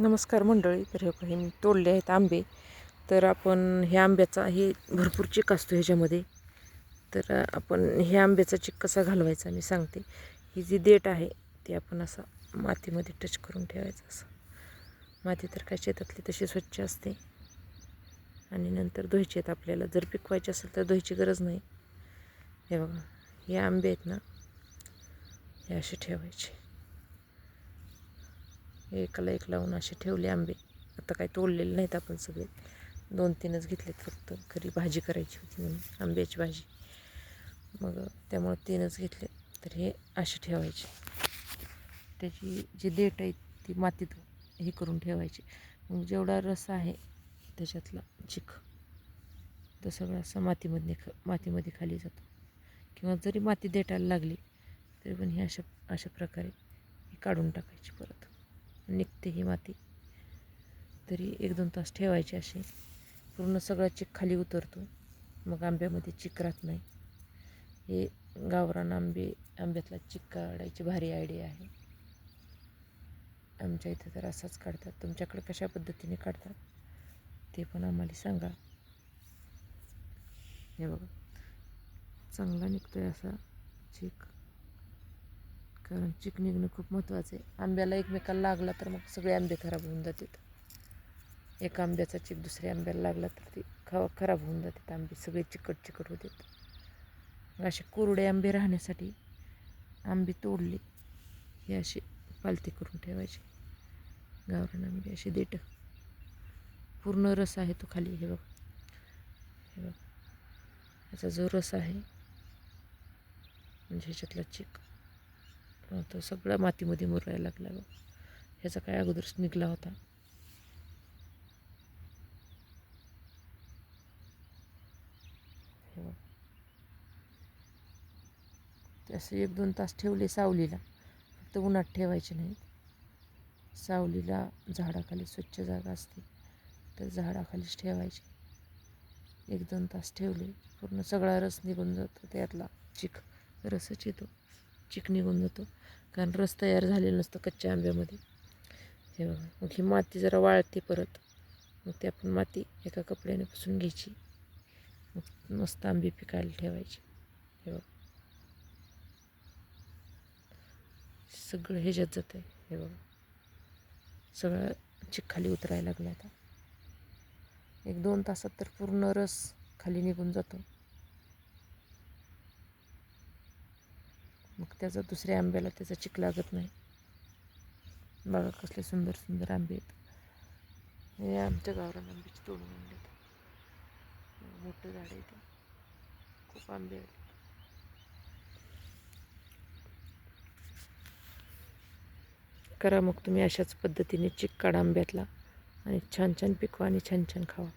नमस्कार मंडळी. तर हे काही मी तोडले आहेत आंबे. तर आपण ह्या आंब्याचा हे भरपूर चिक असतो ह्याच्यामध्ये. तर आपण ह्या आंब्याचा चिक कसा घालवायचा मी सांगते. ही जी देठ आहे ती आपण असं मातीमध्ये टच करून ठेवायचं. असं माती तर काय शेतातली तशी स्वच्छ असते आणि नंतर धुवायची आहेत आपल्याला. जर पिकवायचे असेल तर धुवायची गरज नाही. हे बघा, हे आंबे आहेत ना, हे असे ठेवायचे. एकाला एक लावून असे ठेवले आंबे. आता काही तोडलेले नाहीत आपण, सगळे 2-3च घेतलेत फक्त. खरी भाजी करायची होती म्हणून, आंब्याची भाजी. मग त्यामुळं 3च घेतले. तर हे असे ठेवायचे. त्याची जी देठ आहे ती मातीत हे करून ठेवायची. मग जेवढा रस आहे त्याच्यातला चिक तो सगळा असा मातीमध्ये खाली जातो. किंवा जरी माती देठायला लागली तरी पण ही अशा प्रकारे ही काढून टाकायची. परत निघते ही माती. तरी 1-2 तास ठेवायचे असे. पूर्ण सगळा चिक खाली उतरतो. मग आंब्यामध्ये चिक राहत नाही. हे गावरान आंब्यातला चिक काढायची भारी आयडिया आहे. आमच्या इथं तर असाच काढतात. तुमच्याकडे कशा पद्धतीने काढतात ते पण आम्हाला सांगा. हे बघा, चांगला निघतोय असा चिक. कारण चिक निघणं खूप महत्त्वाचं आहे. आंब्याला एकमेकाला लागला तर मग सगळे आंबे खराब होऊन जातात. एका आंब्याचा चिक दुसऱ्या आंब्याला लागला तर ते खराब होऊन जातात. आंबे सगळे चिकट होतात. मग असे कोरडे आंबे राहण्यासाठी आंबे तोडले हे असे पालथे करून ठेवायचे. गावरान आंबे असे देठ, पूर्ण रस आहे तो खाली. हे बघ, याचा जो रस आहे म्हणजे ह्याच्यातला चिक तो सगळा मातीमध्ये मुरायला लागला. बघ, ह्याचा काय अगोदरच निघला होता. हे बघ, ते असे 1-2 तास ठेवले सावलीला. फक्त उन्हात ठेवायचे नाहीत. सावलीला झाडाखाली स्वच्छ जागा असते तर झाडाखालीच ठेवायचे. 1-2 तास ठेवले पूर्ण सगळा रस निघून जातो. त्यातला चिक रसच येतो, चिक निघून जातो. कारण रस तयार झालेला नसतं कच्च्या आंब्यामध्ये. हे बघा, मग ही माती जरा वाळते परत. मग ती आपण माती एका कपड्याने पुसून घ्यायची. मग मस्त आंबे पिकायला ठेवायचे. हे बघा, सगळं ह्याच्यात जातं आहे. हे बघा, सगळं चिक खाली उतरायला लागला. आता 1-2 तासात तर पूर्ण रस खाली निघून जातो. मग त्याचा दुसऱ्या आंब्याला त्याचा चिक लागत नाही. बघा कसले सुंदर सुंदर आंबे आहेत. हे आमच्या गावरान आंब्याची तोडून आणलेत. मोठं झाड आहे ते. खूप आंबे आहेत. करा मग तुम्ही अशाच पद्धतीने चिक काढा आंब्यातला आणि छान छान पिकवा आणि छान छान खावा.